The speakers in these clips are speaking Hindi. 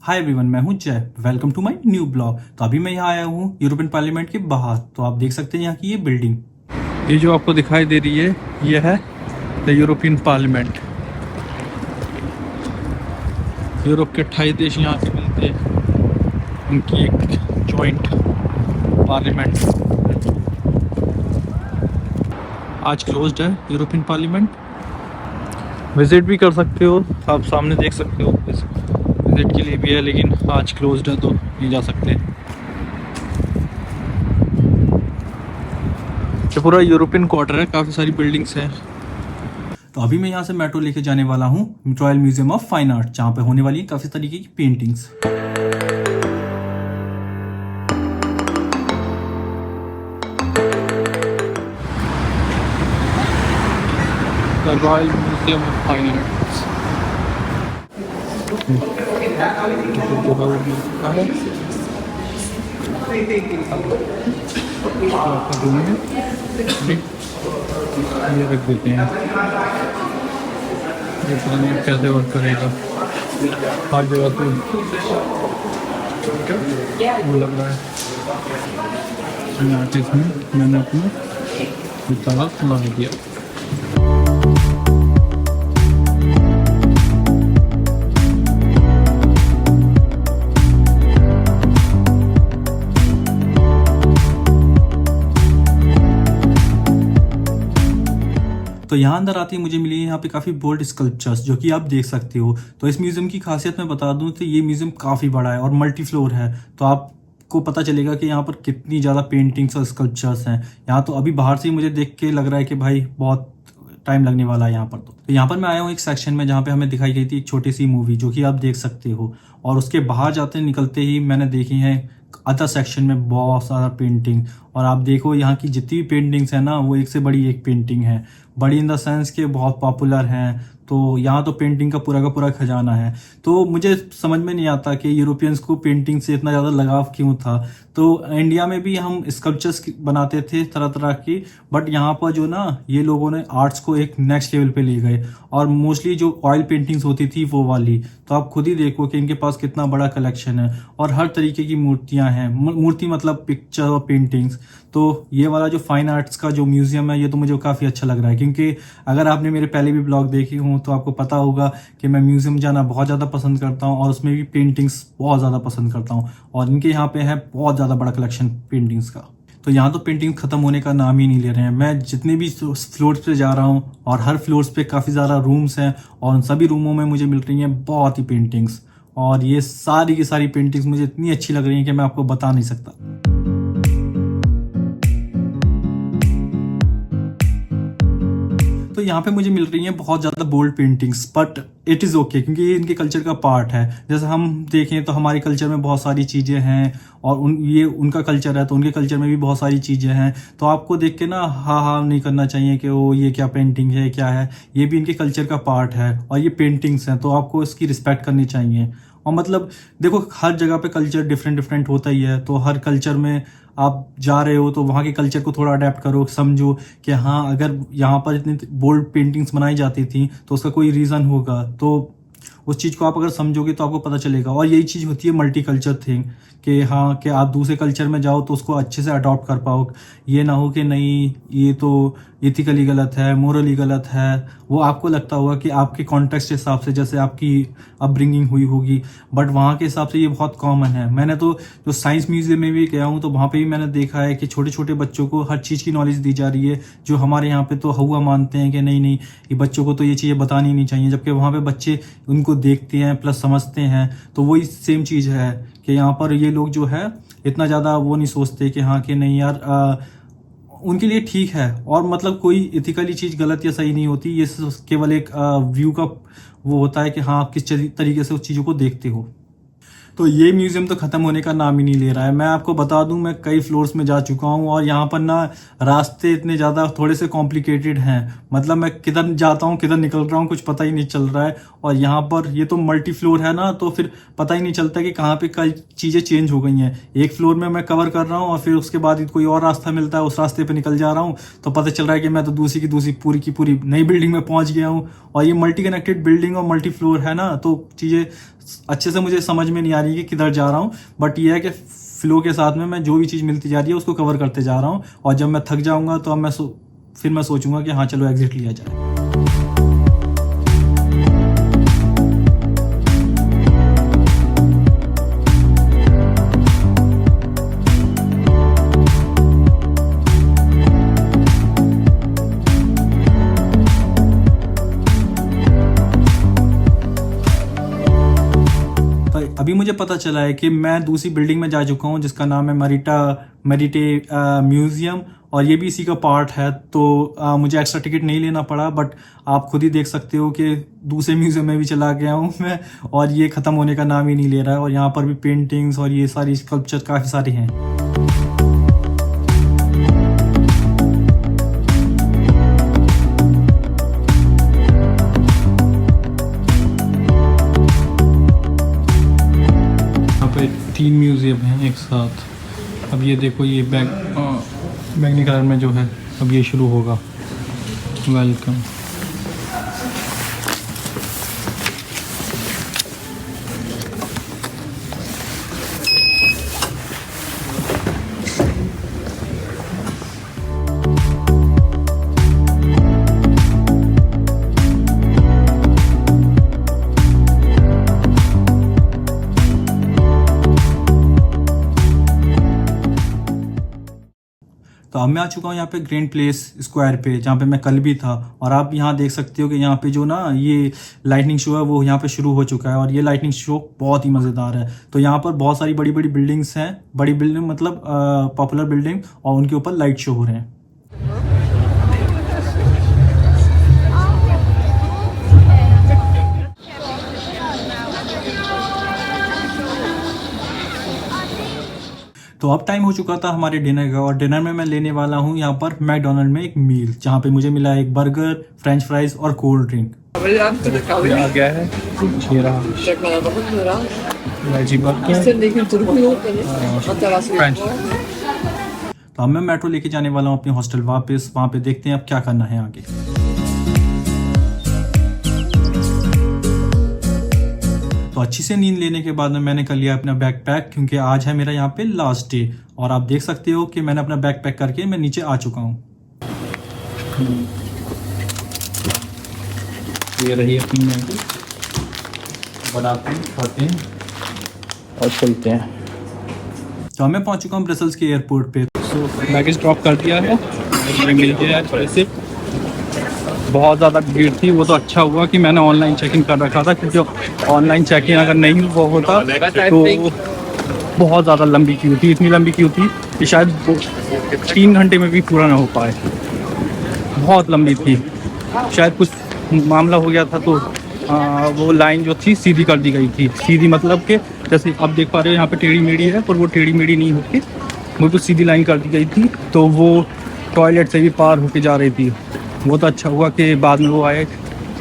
हाय एवरीवन, मैं हूं Jay. Welcome to my new blog. तो अभी मैं यहाँ आया हूँ यूरोपियन पार्लियामेंट के बाहर। तो आप देख सकते हैं यहाँ की ये बिल्डिंग, ये जो आपको दिखाई दे रही है, ये है द यूरोपियन पार्लियामेंट। यूरोप के 28 देश यहाँ पे मिलते हैं, उनकी एक जॉइंट पार्लियामेंट। आज क्लोज्ड है यूरोपियन पार्लियामेंट। विजिट भी कर सकते हो, आप सामने देख सकते हो, विजिट के लिए भी है, लेकिन आज क्लोज्ड है तो नहीं जा सकते। ये पूरा यूरोपियन क्वार्टर है, काफ़ी सारी बिल्डिंग्स हैं। तो अभी मैं यहाँ से मेट्रो लेके जाने वाला हूँ royal museum of fine art, जहाँ पे होने वाली है काफ़ी तरीके की paintings. The royal museum of fine arts. ये रख देते हैं, ये पता नहीं कैसे वर्क करेगा। हर जगह तो वो लग रहा है। आर्टिस्ट में मैंने अपना विचार लगा दिया। तो यहाँ अंदर आते ही मुझे मिली यहाँ पे काफ़ी बोल्ड स्कल्पचर्स, जो कि आप देख सकते हो। तो इस म्यूज़ियम की खासियत मैं बता दूँ तो ये म्यूज़ियम काफ़ी बड़ा है और मल्टी फ्लोर है। तो आपको पता चलेगा कि यहाँ पर कितनी ज़्यादा पेंटिंग्स और स्कल्पचर्स हैं। यहाँ तो अभी बाहर से ही मुझे देख के लग रहा है कि भाई बहुत टाइम लगने वाला है यहाँ पर। तो यहाँ पर मैं आया हूँ एक सेक्शन में जहाँ पे हमें दिखाई गई थी एक छोटी सी मूवी, जो कि आप देख सकते हो। और उसके बाहर जाते निकलते ही मैंने देखी है अदर सेक्शन में बहुत सारा पेंटिंग। और आप देखो यहाँ की जितनी भी पेंटिंग्स हैं ना, वो एक से बड़ी एक पेंटिंग है। बड़ी इन द सेंस के बहुत पॉपुलर हैं। तो यहाँ तो पेंटिंग का पूरा खजाना है। तो मुझे समझ में नहीं आता कि यूरोपियंस को पेंटिंग से इतना ज़्यादा लगाव क्यों था। तो इंडिया में भी हम स्कल्पचर्स बनाते थे तरह तरह की, बट यहाँ पर जो ना ये लोगों ने आर्ट्स को एक नेक्स्ट लेवल पे ले गए। और मोस्टली जो ऑयल पेंटिंग्स होती थी वो वाली, तो आप खुद ही देखो कि इनके पास कितना बड़ा कलेक्शन है और हर तरीके की मूर्तियाँ हैं। मूर्ति मतलब पिक्चर और पेंटिंग्स। तो ये वाला जो फाइन आर्ट्स का जो म्यूजियम है, ये तो मुझे काफ़ी अच्छा लग रहा है, क्योंकि अगर आपने मेरे पहले भी ब्लॉग देखे हों तो आपको पता होगा कि मैं म्यूजियम जाना बहुत ज़्यादा पसंद करता हूँ और उसमें भी पेंटिंग्स बहुत ज़्यादा पसंद करता हूँ। और इनके यहाँ पे है बहुत ज़्यादा बड़ा कलेक्शन पेंटिंग्स का। तो यहाँ तो पेंटिंग ख़त्म होने का नाम ही नहीं ले रहे हैं। मैं जितने भी फ्लोर्स पे जा रहा हूँ और हर फ्लोर्स पे काफ़ी ज़्यादा रूम्स हैं, और उन सभी रूमों में मुझे मिल रही हैं बहुत ही पेंटिंग्स। और ये सारी की सारी पेंटिंग्स मुझे इतनी अच्छी लग रही हैं कि मैं आपको बता नहीं सकता। तो यहाँ पे मुझे मिल रही हैं बहुत ज़्यादा bold paintings, but it is okay, क्योंकि ये इनके कल्चर का पार्ट है। जैसे हम देखें तो हमारे कल्चर में बहुत सारी चीज़ें हैं, और ये उनका कल्चर है तो उनके कल्चर में भी बहुत सारी चीज़ें हैं। तो आपको देख के ना हाँ नहीं करना चाहिए कि वो ये क्या पेंटिंग है, क्या है। ये भी इनके कल्चर का पार्ट है और ये पेंटिंग्स हैं, तो आपको इसकी रिस्पेक्ट करनी चाहिए। और मतलब देखो, हर जगह पे कल्चर डिफरेंट होता ही है। तो हर कल्चर में आप जा रहे हो तो वहाँ के कल्चर को थोड़ा अडेप्ट करो, समझो कि हाँ अगर यहाँ पर इतनी बोल्ड पेंटिंग्स बनाई जाती थी तो उसका कोई रीज़न होगा। तो उस चीज़ को आप अगर समझोगे तो आपको पता चलेगा। और यही चीज़ होती है मल्टी कल्चर थिंग, कि हाँ कि आप दूसरे कल्चर में जाओ तो उसको अच्छे से अडॉप्ट कर पाओ। ये ना हो कि नहीं ये तो इथिकली गलत है, मोरली गलत है। वो आपको लगता होगा कि आपके कॉन्टेक्स्ट के हिसाब से, जैसे आपकी अपब्रिंगिंग हुई होगी, बट वहाँ के हिसाब से ये बहुत कॉमन है। मैंने तो जो साइंस म्यूजियम में भी गया हूँ तो वहाँ पे भी मैंने देखा है कि छोटे छोटे बच्चों को हर चीज़ की नॉलेज दी जा रही है, जो हमारे यहाँ पे तो हुआ मानते हैं कि नहीं ये बच्चों को तो ये चीज़ें बतानी नहीं चाहिए, जबकि वहाँ पे बच्चे उनको देखते हैं प्लस समझते हैं। तो वही सेम चीज़ है कि यहाँ पर ये लोग जो है इतना ज़्यादा वो नहीं सोचते कि हाँ कि नहीं यार उनके लिए ठीक है। और मतलब कोई इथिकली चीज़ गलत या सही नहीं होती, ये केवल एक व्यू का वो होता है कि हाँ आप किस तरीके से उस चीज़ों को देखते हो। तो ये म्यूज़ियम तो ख़त्म होने का नाम ही नहीं ले रहा है। मैं आपको बता दूं, मैं कई फ्लोर्स में जा चुका हूं और यहाँ पर ना रास्ते इतने ज़्यादा थोड़े से कॉम्प्लिकेटेड हैं। मतलब मैं किधर जाता हूँ किधर निकल रहा हूँ कुछ पता ही नहीं चल रहा है। और यहाँ पर ये तो मल्टी फ्लोर है ना, तो फिर पता ही नहीं चलता कि कहाँ पे कई चीज़ें चेंज हो गई हैं। एक फ्लोर में मैं कवर कर रहा हूँ और फिर उसके बाद कोई और रास्ता मिलता है, उस रास्ते पर निकल जा रहा हूँ तो पता चल रहा है कि मैं तो दूसरी की दूसरी पूरी की पूरी नई बिल्डिंग में पहुँच गया हूँ। और ये मल्टी कनेक्टेड बिल्डिंग और मल्टी फ्लोर है ना, तो चीज़ें अच्छे से मुझे समझ में नहीं आ रही कि किधर जा रहा हूँ, बट ये है कि फ्लो के साथ में मैं जो भी चीज़ मिलती जा रही है उसको कवर करते जा रहा हूँ, और जब मैं थक जाऊँगा तो अब फिर मैं सोचूंगा कि हाँ चलो एग्जिट लिया जाए। अभी मुझे पता चला है कि मैं दूसरी बिल्डिंग में जा चुका हूँ जिसका नाम है मेडिटे म्यूजियम, और ये भी इसी का पार्ट है। तो मुझे एक्स्ट्रा टिकट नहीं लेना पड़ा, बट आप खुद ही देख सकते हो कि दूसरे म्यूजियम में भी चला गया हूँ मैं, और ये ख़त्म होने का नाम ही नहीं ले रहा है। और यहाँ पर भी पेंटिंग्स और ये सारी स्कल्पचर काफ़ी सारी हैं। तीन म्यूजियम हैं एक साथ। अब ये देखो, ये बैंगनी कलर में जो है, अब ये शुरू होगा। वेलकम। तो अब मैं आ चुका हूँ यहाँ पे ग्रैंड प्लेस स्क्वायर पे, जहाँ पे मैं कल भी था। और आप यहाँ देख सकते हो कि यहाँ पे जो ना ये लाइटनिंग शो है वो यहाँ पे शुरू हो चुका है, और ये लाइटनिंग शो बहुत ही मज़ेदार है। तो यहाँ पर बहुत सारी बड़ी बड़ी बिल्डिंग्स हैं, बड़ी बिल्डिंग मतलब पॉपुलर बिल्डिंग, और उनके ऊपर लाइट शो हो रहे हैं। तो अब टाइम हो चुका था हमारे डिनर का, और डिनर में मैं लेने वाला हूँ यहाँ पर मैकडोनल्ड में एक मील, जहाँ पे मुझे मिला एक बर्गर, फ्रेंच फ्राइज और कोल्ड ड्रिंक। आ गया है वेजी बर्गर, फ्रेंच। तो अब मैं मेट्रो लेके जाने वाला हूँ अपने हॉस्टल वापस। वहाँ पे देखते हैं अब क्या करना है आगे। तो अच्छी से नींद लेने के बाद में मैंने कर लिया अपना बैग पैक, क्योंकि आज है मेरा यहाँ पे लास्ट डे। और आप देख सकते हो कि मैंने अपना बैग पैक करके मैं नीचे आ चुका हूँ। ये रही अपनी मैगी, बनाते हैं, खाते हैं और चलते हैं। तो मैं पहुँच चुका हूँ ब्रसल्स के एयरपोर्ट पे। तो बैगेज ड्रॉप कर दिया है, मिल गया है। से बहुत ज़्यादा भीड़ थी, वो तो अच्छा हुआ कि मैंने ऑनलाइन चेक इन कर रखा था, क्योंकि ऑनलाइन चेक इन अगर नहीं वो होता तो बहुत ज़्यादा लंबी क्यू थी। इतनी लंबी क्यू थी कि शायद 3 घंटे में भी पूरा ना हो पाए। बहुत लंबी थी, शायद कुछ मामला हो गया था, तो वो लाइन जो थी सीधी कर दी गई थी। सीधी मतलब कि जैसे आप देख पा रहे हो यहाँ पे टेढ़ी मेढ़ी है, पर वो टेढ़ी मेढ़ी नहीं होती, वो तो सीधी लाइन कर दी गई थी। तो वो टॉयलेट से भी पार होके जा रही थी। वो तो अच्छा हुआ कि बाद में वो आए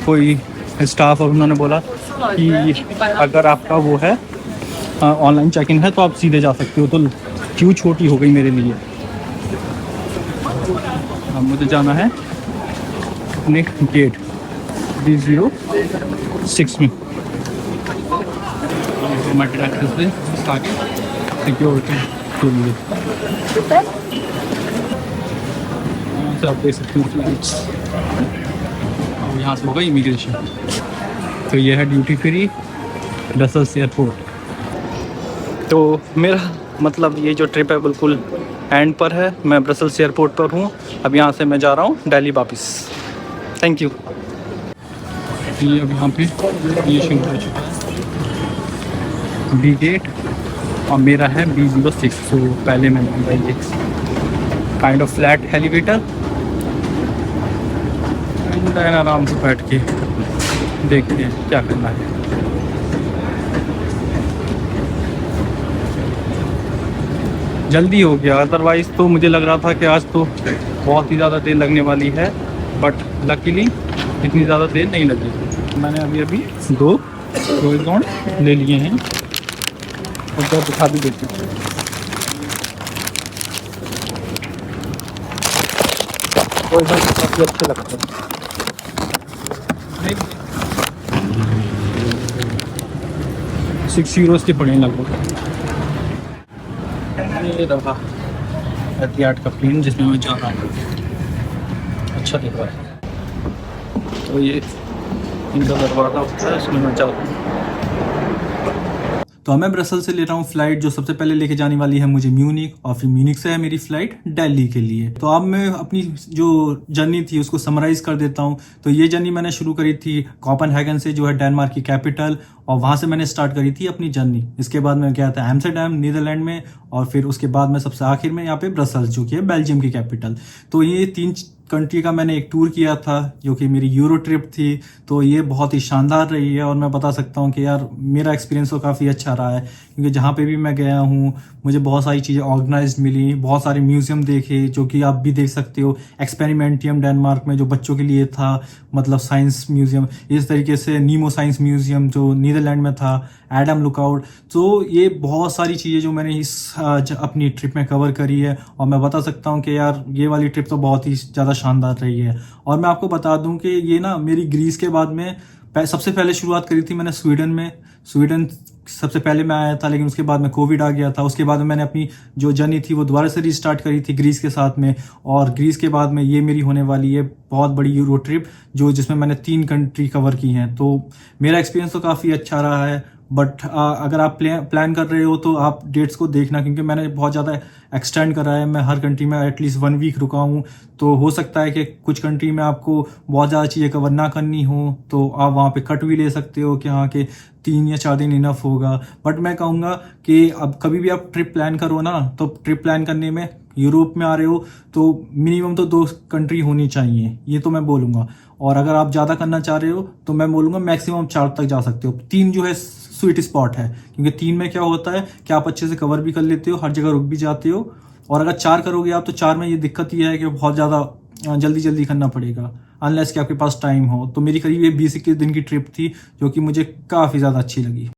कोई स्टाफ, और उन्होंने बोला कि अगर आपका वो है ऑनलाइन चेक इन है तो आप सीधे जा सकते हो। तो क्यू छोटी हो गई मेरे लिए। अब मुझे जाना है अपने गेट D06 में। सिक्योरिटी के लिए आप देख सकते हो फ्लाइट्स। और यहाँ से होगा इमिग्रेशन। तो ये है ड्यूटी फ्री ब्रसल्स एयरपोर्ट। तो मेरा मतलब ये जो ट्रिप है बिल्कुल एंड पर है। मैं ब्रसल्स एयरपोर्ट पर हूँ। अब यहाँ से मैं जा रहा हूँ दिल्ली वापस। Thank you. ये अब यहाँ पे ये शुरू हो चुका है B गेट, और मेरा है B06। तो पहले मैंने ये काइंड ऑफ फ्लैट एलिवेटर, आराम से बैठ के देखते हैं क्या करना है। जल्दी हो गया, अदरवाइज़ तो मुझे लग रहा था कि आज तो बहुत ही ज़्यादा देर लगने वाली है, बट लकीली इतनी ज़्यादा देर नहीं लगी। मैंने अभी 2 क्रोइज़ॉन्ट ले लिए हैं, और 2 दिखा भी देती हूँ। क्रोइज़ॉन्ट काफ़ी अच्छे लगते हैं। 6 यूरोस की पड़ी लगभग। ये रहा एतिहाद का प्लेन जिसमें मैं जा रहा हूँ, अच्छा दिख रहा है। तो ये इनका दरवाज़ा होता है, इसमें मैं चलता हूँ। तो मैं ब्रसल से ले रहा हूँ फ्लाइट जो सबसे पहले लेके जाने वाली है मुझे म्यूनिक, और फिर म्यूनिक से है मेरी फ्लाइट दिल्ली के लिए। तो अब मैं अपनी जो जर्नी थी उसको समराइज कर देता हूँ। तो ये जर्नी मैंने शुरू करी थी कोपेनहेगन से, जो है डेनमार्क की कैपिटल, और वहाँ से मैंने स्टार्ट करी थी अपनी जर्नी। इसके बाद मैं गया था एम्स्टर्डम नीदरलैंड में, और फिर उसके बाद मैं सबसे आखिर में यहाँ पे ब्रसल्स जो कि है बेल्जियम की कैपिटल। तो ये 3 कंट्री का मैंने एक टूर किया था जो कि मेरी यूरो ट्रिप थी। तो ये बहुत ही शानदार रही है, और मैं बता सकता हूँ कि यार मेरा एक्सपीरियंस तो काफ़ी अच्छा रहा है, क्योंकि जहाँ पे भी मैं गया हूँ मुझे बहुत सारी चीज़ें ऑर्गेनाइज्ड मिली, बहुत सारे म्यूजियम देखे जो कि आप भी देख सकते हो। एक्सपेरिमेंटियम डेनमार्क में जो बच्चों के लिए था, मतलब साइंस म्यूजियम, इस तरीके से नीमो साइंस म्यूजियम जो नीदरलैंड में था, एडम लुकआउट। तो ये बहुत सारी चीज़ें जो मैंने इस अपनी ट्रिप में कवर करी है, और मैं बता सकता हूँ कि यार ये वाली ट्रिप तो बहुत ही ज़्यादा शानदार रही है। और मैं आपको बता दूं कि ये ना मेरी ग्रीस के बाद में सबसे पहले शुरुआत करी थी मैंने स्वीडन में। स्वीडन सबसे पहले मैं आया था, लेकिन उसके बाद में कोविड आ गया था। उसके बाद में मैंने अपनी जो जर्नी थी वो दोबारा से रिस्टार्ट करी थी ग्रीस के साथ में, और ग्रीस के बाद में ये मेरी होने वाली है बहुत बड़ी यूरो ट्रिप जो जिसमें मैंने 3 कंट्री कवर की हैं। तो मेरा एक्सपीरियंस तो काफ़ी अच्छा रहा है। बट अगर आप प्लान कर रहे हो तो आप डेट्स को देखना, क्योंकि मैंने बहुत ज़्यादा एक्सटेंड करा है। मैं हर कंट्री में एटलीस्ट 1 वीक रुका हूँ। तो हो सकता है कि कुछ कंट्री में आपको बहुत ज़्यादा चीज़ें कवर ना करनी हो, तो आप वहाँ पे कट भी ले सकते हो कि हाँ कि 3 या 4 दिन इनफ होगा। बट मैं कहूँगा कि अब कभी भी आप ट्रिप प्लान करो ना, तो ट्रिप प्लान करने में यूरोप में आ रहे हो तो मिनिमम तो 2 कंट्री होनी चाहिए, ये तो मैं बोलूँगा। और अगर आप ज़्यादा करना चाह रहे हो तो मैं बोलूँगा मैक्सिमम 4 तक जा सकते हो। 3 जो है स्वीट स्पॉट है, क्योंकि 3 में क्या होता है कि आप अच्छे से कवर भी कर लेते हो, हर जगह रुक भी जाते हो। और अगर 4 करोगे आप, तो 4 में ये दिक्कत ये है कि बहुत ज़्यादा जल्दी जल्दी करना पड़ेगा, अनलेस कि आपके पास टाइम हो। तो मेरी करीब ये 20-21 दिन की ट्रिप थी जो कि मुझे काफ़ी ज़्यादा अच्छी लगी।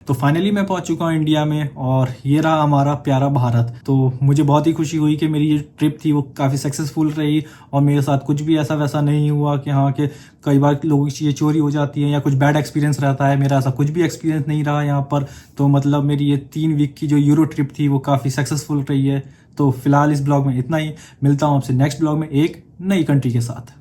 तो फाइनली मैं पहुंच चुका हूं इंडिया में, और ये रहा हमारा प्यारा भारत। तो मुझे बहुत ही खुशी हुई कि मेरी ये ट्रिप थी वो काफ़ी सक्सेसफुल रही, और मेरे साथ कुछ भी ऐसा वैसा नहीं हुआ कि हाँ कि कई बार लोगों की चीज़ें चोरी हो जाती हैं या कुछ बैड एक्सपीरियंस रहता है। मेरा ऐसा कुछ भी एक्सपीरियंस नहीं रहा यहाँ पर। तो मतलब मेरी ये 3 वीक की जो यूरो ट्रिप थी वो काफ़ी सक्सेसफुल रही है। तो फिलहाल इस ब्लॉग में इतना ही। मिलता हूँ आपसे नेक्स्ट ब्लॉग में एक नई कंट्री के साथ।